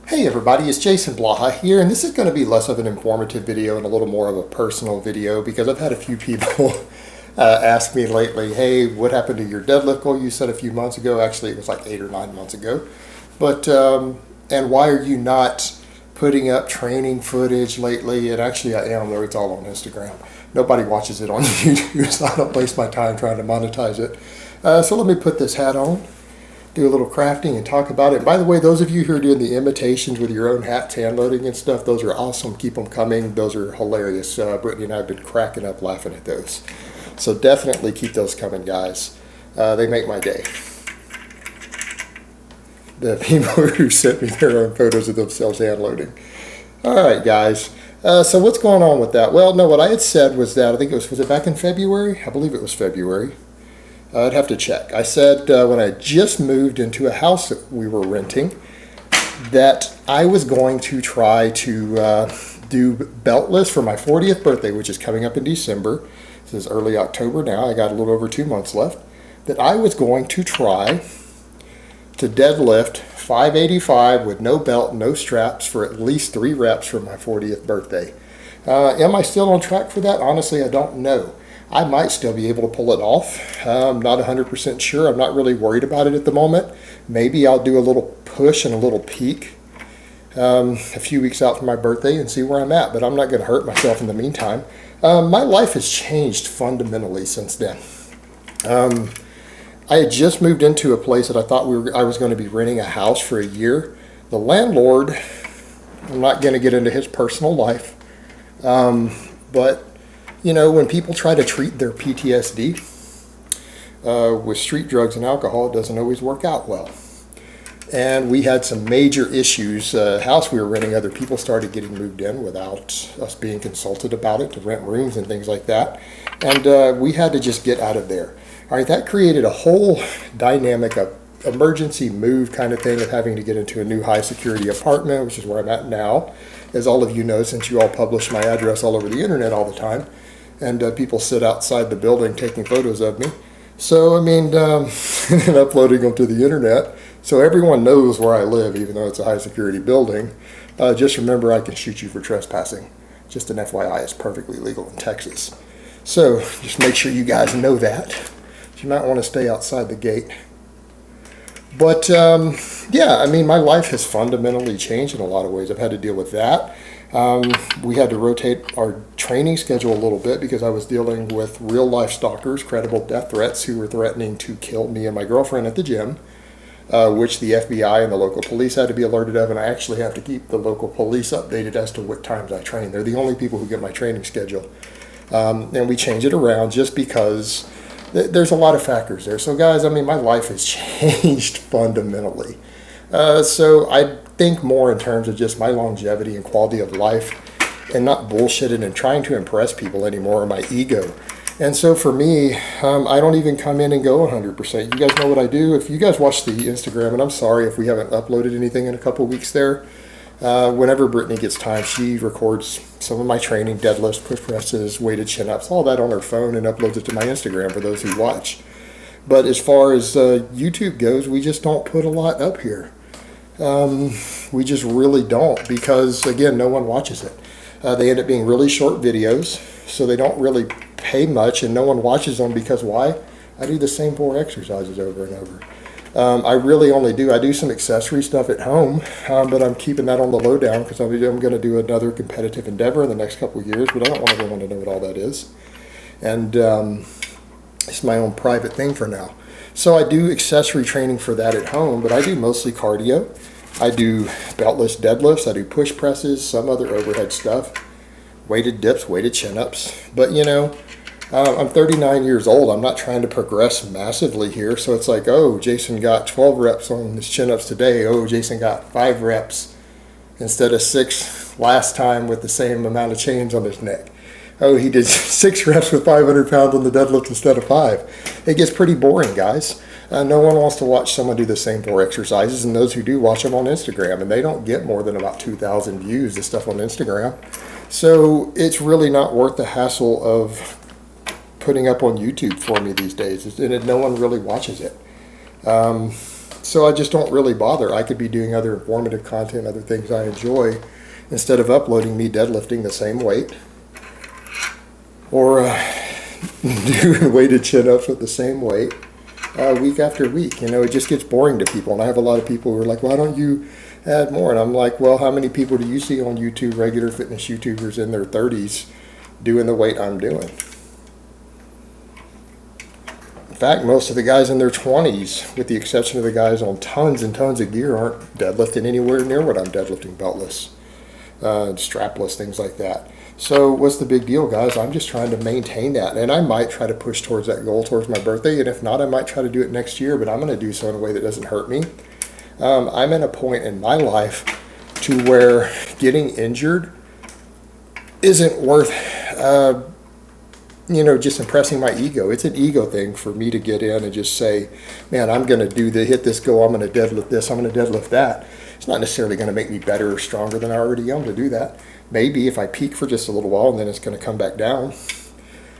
Hey everybody, it's Jason Blaha here, and this is going to be less of an informative video and a little more of a personal video because I've had a few people ask me lately, hey, what happened to your deadlift goal you said a few months ago? Actually, it was like 8 or 9 months ago. But, and why are you not putting up training footage lately? And actually I am, though it's all on Instagram. Nobody watches it on YouTube, so I don't waste my time trying to monetize it. So let me put this hat on, do a little crafting and talk about it. By the way, those of you who are doing the imitations with your own hats, hand loading and stuff, those are awesome. Keep them coming. Those are hilarious. Brittany and I have been cracking up laughing at those. So definitely keep those coming, guys. They make my day. The people who sent me their own photos of themselves hand loading. All right, guys. So what's going on with that? Well, no, what I had said was that, I think was it back in February? I believe it was February. I'd have to check. I said when I just moved into a house that we were renting that I was going to try to do beltless for my 40th birthday, which is coming up in December. This is early October now. I got a little over 2 months left. That I was going to try to deadlift 585 with no belt, no straps for at least 3 reps for my 40th birthday. Am I still on track for that? Honestly, I don't know. I might still be able to pull it off. I'm not 100% sure. I'm not really worried about it at the moment. Maybe I'll do a little push and a little peak a few weeks out from my birthday and see where I'm at, but I'm not going to hurt myself in the meantime. My life has changed fundamentally since then. I had just moved into a place that I thought I was going to be renting a house for a year. The landlord, I'm not going to get into his personal life, but you know, when people try to treat their PTSD with street drugs and alcohol, it doesn't always work out well. And we had some major issues. House we were renting, other people started getting moved in without us being consulted about it to rent rooms and things like that. And we had to just get out of there. All right, that created a whole dynamic of emergency move kind of thing of having to get into a new high security apartment, which is where I'm at now. As all of you know, since you all publish my address all over the internet all the time, and people sit outside the building taking photos of me. So, I mean, and uploading them to the internet. So everyone knows where I live, even though it's a high security building. Just remember, I can shoot you for trespassing. Just an FYI, it's perfectly legal in Texas. So just make sure you guys know that. You might want to stay outside the gate. But yeah, I mean, my life has fundamentally changed in a lot of ways. I've had to deal with that. We had to rotate our training schedule a little bit because I was dealing with real life stalkers, credible death threats who were threatening to kill me and my girlfriend at the gym, which the FBI and the local police had to be alerted of, and I actually have to keep the local police updated as to what times I train. They're the only people who get my training schedule. And we change it around just because there's a lot of factors there. So guys, I mean, my life has changed fundamentally. So I think more in terms of just my longevity and quality of life and not bullshitting and trying to impress people anymore, or my ego. And so for me, I don't even come in and go 100%. You guys know what I do. If you guys watch the Instagram, and I'm sorry if we haven't uploaded anything in a couple weeks there, whenever Brittany gets time, she records some of my training, deadlifts, push presses, weighted chin-ups, all that on her phone and uploads it to my Instagram for those who watch. But as far as YouTube goes, we just don't put a lot up here. We just really don't because, again, no one watches it. They end up being really short videos, so they don't really pay much, and no one watches them because why? I do the same 4 exercises over and over. I really only I do some accessory stuff at home, but I'm keeping that on the lowdown because I'm going to do another competitive endeavor in the next couple of years, but I don't want everyone to know what all that is. And it's my own private thing for now. So I do accessory training for that at home, but I do mostly cardio. I do beltless deadlifts, I do push presses, some other overhead stuff, weighted dips, weighted chin-ups. But you know, I'm 39 years old. I'm not trying to progress massively here. So it's like, oh, Jason got 12 reps on his chin-ups today. Oh, Jason got 5 reps instead of 6 last time with the same amount of chains on his neck. Oh, he did 6 reps with 500 pounds on the deadlift instead of 5. It gets pretty boring, guys. No one wants to watch someone do the same 4 exercises, and those who do watch them on Instagram, and they don't get more than about 2,000 views, this stuff on Instagram. So it's really not worth the hassle of putting up on YouTube for me these days, and no one really watches it. So I just don't really bother. I could be doing other informative content, other things I enjoy, instead of uploading me deadlifting the same weight or doing weighted chin-ups with the same weight week after week. You know, it just gets boring to people. And I have a lot of people who are like, why don't you add more? And I'm like, well, how many people do you see on YouTube, regular fitness YouTubers in their 30s, doing the weight I'm doing? In fact, most of the guys in their 20s, with the exception of the guys on tons and tons of gear, aren't deadlifting anywhere near what I'm deadlifting, beltless, strapless, things like that. So what's the big deal, guys? I'm just trying to maintain that. And I might try to push towards that goal towards my birthday. And if not, I might try to do it next year. But I'm going to do so in a way that doesn't hurt me. I'm at a point in my life to where getting injured isn't worth just impressing my ego. It's an ego thing for me to get in and just say, man, I'm going to hit this goal. I'm going to deadlift this. I'm going to deadlift that. It's not necessarily going to make me better or stronger than I already am to do that. Maybe if I peak for just a little while and then it's going to come back down.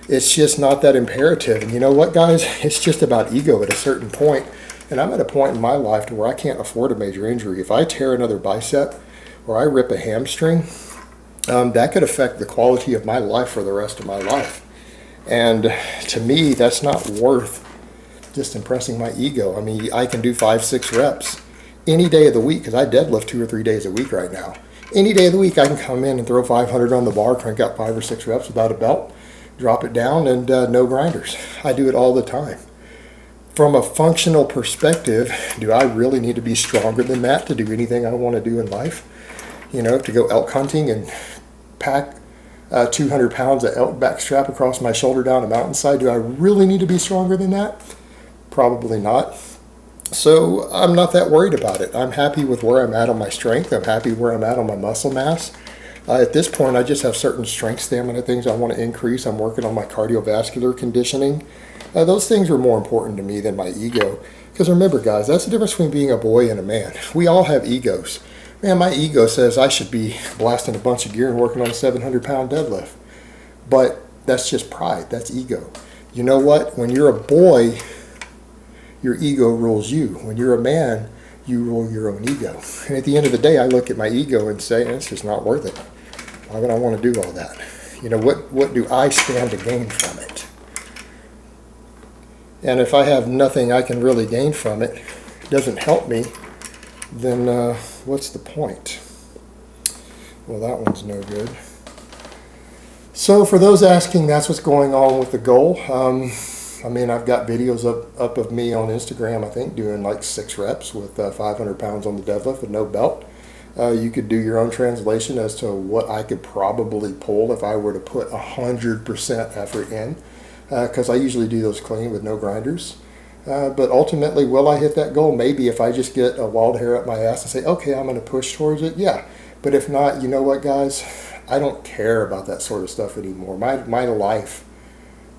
It's just not that imperative. And you know what, guys? It's just about ego at a certain point. And I'm at a point in my life to where I can't afford a major injury. If I tear another bicep or I rip a hamstring, that could affect the quality of my life for the rest of my life. And to me, that's not worth just impressing my ego. I mean, I can do 5-6 reps any day of the week because I deadlift 2 or 3 days a week right now. Any day of the week, I can come in and throw 500 on the bar, crank out 5 or 6 reps without a belt, drop it down, and no grinders. I do it all the time. From a functional perspective, do I really need to be stronger than that to do anything I want to do in life? You know, to go elk hunting and pack 200 pounds of elk back strap across my shoulder down a mountainside, do I really need to be stronger than that? Probably not. So I'm not that worried about it. I'm happy with where I'm at on my strength. I'm happy where I'm at on my muscle mass. At this point, I just have certain strength stamina things I want to increase. I'm working on my cardiovascular conditioning. Those things are more important to me than my ego. Because remember, guys, that's the difference between being a boy and a man. We all have egos. Man, my ego says I should be blasting a bunch of gear and working on a 700-pound deadlift. But that's just pride. That's ego. You know what? When you're a boy, your ego rules you. When you're a man, you rule your own ego. And at the end of the day, I look at my ego and say, it's just not worth it. Why would I want to do all that? You know, what do I stand to gain from it? And if I have nothing I can really gain from it, it doesn't help me, then what's the point? Well, that one's no good. So for those asking, that's what's going on with the goal. I mean, I've got videos up of me on Instagram, I think, doing like 6 reps with 500 pounds on the deadlift with no belt. You could do your own translation as to what I could probably pull if I were to put 100% effort in, because I usually do those clean with no grinders. But ultimately, will I hit that goal? Maybe if I just get a wild hair up my ass and say, okay, I'm going to push towards it, yeah. But if not, you know what, guys? I don't care about that sort of stuff anymore. My life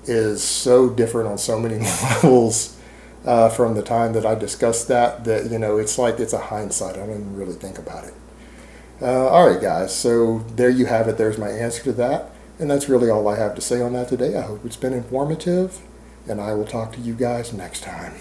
is so different on so many levels from the time that I discussed that, you know, it's like it's a hindsight. I don't even really think about it. All right, guys, so there you have it. There's my answer to that. And that's really all I have to say on that today. I hope it's been informative, and I will talk to you guys next time.